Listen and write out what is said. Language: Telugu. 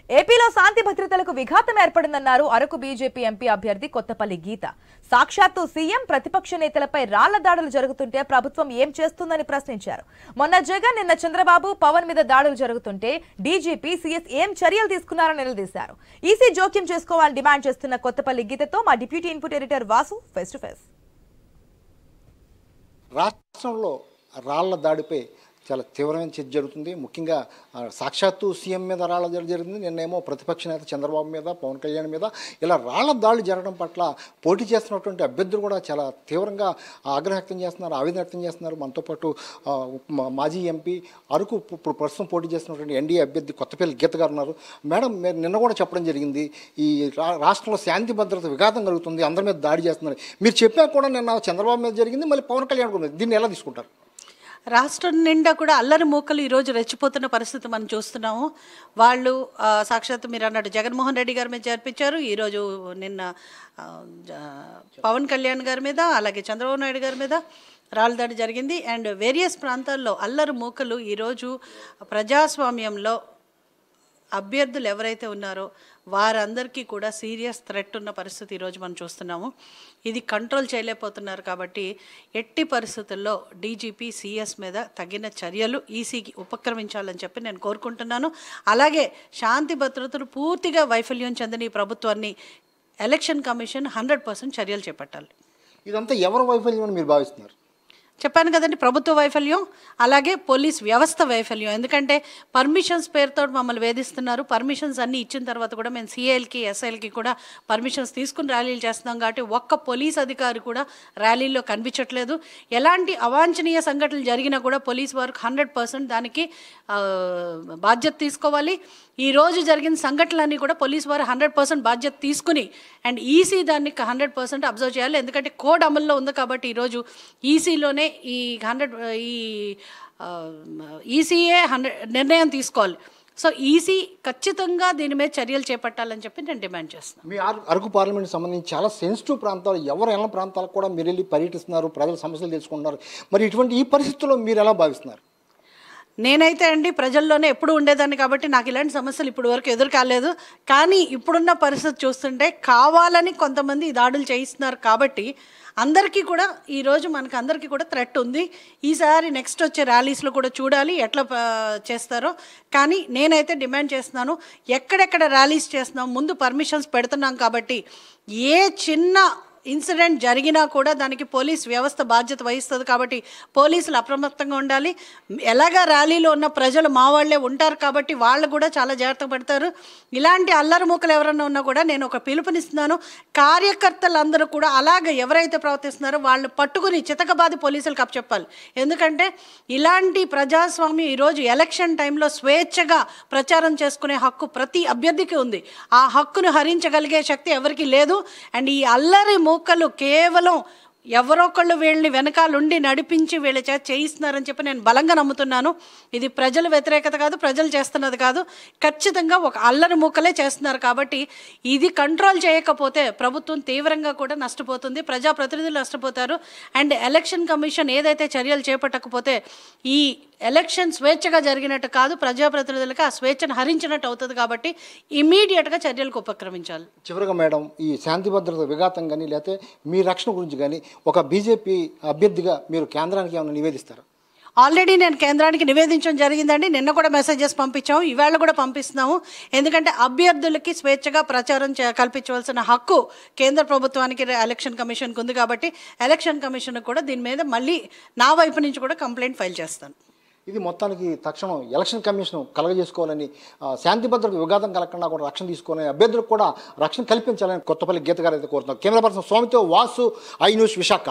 ఏపీలో శాంతి భద్రతలకు విఘాతం ఏర్పడిందన్నారు అరకు బీజేపీ ఎంపీ అభ్యర్థి కొత్తపల్లి గీత. సాక్షాత్తు సీఎం ప్రతిపక్ష నేతలపై రాళ్ల దాడులు జరుగుతుంటే ప్రభుత్వం ఏం చేస్తుందని ప్రశ్నించారు. మొన్న జగన్, నిన్న చంద్రబాబు, పవన్ మీద దాడులు జరుగుతుంటే డీజీపీ, సీఎస్ ఏం చర్యలు తీసుకున్నారని నిలదీశారు. ఈసీ జోక్యం చేసుకోవాలని డిమాండ్ చేస్తున్న కొత్తపల్లి గీతతో మా deputy input editor Vasu face to face. రాష్ట్రంలో రాళ్ల దాడిపై చాలా తీవ్రమైన చర్చ జరుగుతుంది. ముఖ్యంగా సాక్షాత్తు సీఎం మీద రాళ్ల దాడి జరిగింది. నిన్నేమో ప్రతిపక్ష నేత చంద్రబాబు మీద, పవన్ కళ్యాణ్ మీద ఇలా రాళ్ల దాడులు జరగడం పట్ల పోటీ చేస్తున్నటువంటి అభ్యర్థులు కూడా చాలా తీవ్రంగా ఆగ్రహం వ్యక్తం చేస్తున్నారు, ఆవేదన వ్యక్తం చేస్తున్నారు. మనతో పాటు మాజీ ఎంపీ, అరకు ఇప్పుడు ప్రస్తుతం పోటీ చేస్తున్నటువంటి ఎన్డీఏ అభ్యర్థి కొత్తపల్లి గీత గారు ఉన్నారు. మేడం, మీరు నిన్న కూడా చెప్పడం జరిగింది, ఈ రాష్ట్రంలో శాంతి భద్రత విఘాతం కలుగుతుంది, అందరి మీద దాడి చేస్తున్నారు. మీరు చెప్పాక కూడా నిన్న చంద్రబాబు మీద జరిగింది, మళ్ళీ పవన్ కళ్యాణ్ కూడా. దీన్ని ఎలా తీసుకుంటారు? రాష్ట్రం నిండా కూడా అల్లరి మూకలు ఈరోజు రెచ్చిపోతున్న పరిస్థితి మనం చూస్తున్నాము. వాళ్ళు సాక్షాత్తు మీరు అన్నట్టు జగన్మోహన్ రెడ్డి గారి మీద జరిపించారు. ఈరోజు నిన్న పవన్ కళ్యాణ్ గారి మీద, అలాగే చంద్రబాబు నాయుడు గారి మీద రాళ్ళ దాడి జరిగింది. అండ్ వేరియస్ ప్రాంతాల్లో అల్లరి మూకలు ఈరోజు ప్రజాస్వామ్యంలో అభ్యర్థులు ఎవరైతే ఉన్నారో వారందరికీ కూడా సీరియస్ థ్రెట్ ఉన్న పరిస్థితి ఈరోజు మనం చూస్తున్నాము. ఇది కంట్రోల్ చేయలేకపోతున్నారు. కాబట్టి ఎట్టి పరిస్థితుల్లో డీజీపీ, సీఎస్ మీద తగిన చర్యలు ఈసీకి ఉపక్రమించాలని చెప్పి నేను కోరుకుంటున్నాను. అలాగే శాంతి భద్రతలు పూర్తిగా వైఫల్యం చెందిన ఈ ప్రభుత్వాన్ని ఎలక్షన్ కమిషన్ 100% చర్యలు చేపట్టాలి. ఇదంతా ఎవరి వైఫల్యం అని మీరు భావిస్తున్నారు? చెప్పాను కదండి, ప్రభుత్వ వైఫల్యం, అలాగే పోలీస్ వ్యవస్థ వైఫల్యం. ఎందుకంటే పర్మిషన్స్ పేరుతో మమ్మల్ని వేధిస్తున్నారు. పర్మిషన్స్ అన్నీ ఇచ్చిన తర్వాత కూడా మేము సిఐఎల్కి, ఎస్ఐఎల్కి కూడా పర్మిషన్స్ తీసుకుని ర్యాలీలు చేస్తున్నాం. కాబట్టి ఒక్క పోలీస్ అధికారి కూడా ర్యాలీల్లో కనిపించట్లేదు. ఎలాంటి అవాంఛనీయ సంఘటనలు జరిగినా కూడా పోలీస్ వారికి 100% దానికి బాధ్యత తీసుకోవాలి. ఈరోజు జరిగిన సంఘటనలన్నీ కూడా పోలీస్ వారు 100% బాధ్యత తీసుకుని అండ్ ఈసీ దాన్ని 100% అబ్జర్వ్ చేయాలి. ఎందుకంటే కోడ్ అమల్లో ఉంది కాబట్టి ఈరోజు ఈసీలోనే ఈ ఈసీఏ 100 నిర్ణయం తీసుకోవాలి. సో ఈసీ ఖచ్చితంగా దీని మీద చర్యలు చేపట్టాలని చెప్పి నేను డిమాండ్ చేస్తున్నాను. మీ అరకు పార్లమెంట్ సంబంధించి చాలా సెన్సిటివ్ ప్రాంతాలు, ఎవరు ఎలా ప్రాంతాలకు కూడా మీరు వెళ్ళి పర్యటిస్తున్నారు, ప్రజల సమస్యలు తెలుసుకుంటున్నారు. మరి ఇటువంటి ఈ పరిస్థితుల్లో మీరు ఎలా భావిస్తున్నారు? నేనైతే అండి ప్రజల్లోనే ఎప్పుడు ఉండేదాన్ని కాబట్టి నాకు ఇలాంటి సమస్యలు ఇప్పుడు వరకు ఎదురు కాలేదు. కానీ ఇప్పుడున్న పరిస్థితి చూస్తుంటే కావాలని కొంతమంది దాడులు చేయిస్తున్నారు. కాబట్టి అందరికీ కూడా ఈరోజు మనకు అందరికీ కూడా థ్రెట్ ఉంది. ఈసారి నెక్స్ట్ వచ్చే ర్యాలీస్లో కూడా చూడాలి ఎట్లా చేస్తారో. కానీ నేనైతే డిమాండ్ చేస్తున్నాను, ఎక్కడెక్కడ ర్యాలీస్ చేస్తున్నాం, ముందు పర్మిషన్స్ పెడుతున్నాం కాబట్టి ఏ చిన్న ఇన్సిడెంట్ జరిగినా కూడా దానికి పోలీస్ వ్యవస్థ బాధ్యత వహిస్తుంది. కాబట్టి పోలీసులు అప్రమత్తంగా ఉండాలి. ఎలాగా ర్యాలీలో ఉన్న ప్రజలు మా వాళ్ళే ఉంటారు కాబట్టి వాళ్ళు కూడా చాలా జాగ్రత్త పడతారు. ఇలాంటి అల్లరి మూకలు ఎవరన్నా ఉన్నా కూడా నేను ఒక పిలుపునిస్తున్నాను, కార్యకర్తలందరూ కూడా అలాగే ఎవరైతే ప్రవర్తిస్తున్నారో వాళ్ళు పట్టుకుని చితకబాది పోలీసులకు అప్పచెప్పాలి. ఎందుకంటే ఇలాంటి ప్రజాస్వామ్యం ఈరోజు ఎలక్షన్ టైంలో స్వేచ్ఛగా ప్రచారం చేసుకునే హక్కు ప్రతి అభ్యర్థికి ఉంది. ఆ హక్కును హరించగలిగే శక్తి ఎవరికి లేదు. అండ్ ఈ అల్లరి మూకలు కేవలం ఎవరొకళ్ళు వీళ్ళని వెనకాలండి నడిపించి వీళ్ళ చేత చేయిస్తున్నారని చెప్పి నేను బలంగా నమ్ముతున్నాను. ఇది ప్రజల వ్యతిరేకత కాదు, ప్రజలు చేస్తున్నది కాదు, ఖచ్చితంగా ఒక అల్లరి మూకలే చేస్తున్నారు. కాబట్టి ఇది కంట్రోల్ చేయకపోతే ప్రభుత్వం తీవ్రంగా కూడా నష్టపోతుంది, ప్రజాప్రతినిధులు నష్టపోతారు. అండ్ ఎలక్షన్ కమిషన్ ఏదైతే చర్యలు చేపట్టకపోతే ఈ ఎలక్షన్ స్వేచ్ఛగా జరిగినట్టు కాదు, ప్రజాప్రతినిధులకు ఆ స్వేచ్ఛను హరించినట్టు అవుతుంది. కాబట్టి ఇమీడియట్గా చర్యలకు ఉపక్రమించాలి. చివరిగా మేడం, ఈ శాంతి భద్రత విఘాతం కానీ లేకపోతే మీ రక్షణ గురించి కానీ ఒక బీజేపీ అభ్యర్థిగా మీరు కేంద్రానికి ఏమైనా నివేదిస్తారా? ఆల్రెడీ నేను కేంద్రానికి నివేదించడం జరిగిందండి. నిన్న కూడా మెసేజెస్ పంపించాము, ఈవేళ కూడా పంపిస్తున్నాము. ఎందుకంటే అభ్యర్థులకి స్వేచ్ఛగా ప్రచారం కల్పించవలసిన హక్కు కేంద్ర ప్రభుత్వానికి, ఎలక్షన్ కమిషన్కి ఉంది. కాబట్టి ఎలక్షన్ కమిషన్ కూడా దీని మీద మళ్ళీ నా వైపు నుంచి కూడా కంప్లైంట్ ఫైల్ చేస్తాను. ఇది మొత్తానికి తక్షణం ఎలక్షన్ కమిషన్ కలగజేసుకోవాలని, శాంతి భద్రత విఘాతం కలగకుండా కూడా రక్షణ తీసుకోవాలని, అభ్యర్థులకు కూడా రక్షణ కల్పించాలని కొత్తపల్లి గీత గారు అయితే కోరుతున్నారు. కెమెరా పర్సన్ స్వామితో వాసు, ఐ న్యూస్, విశాఖ.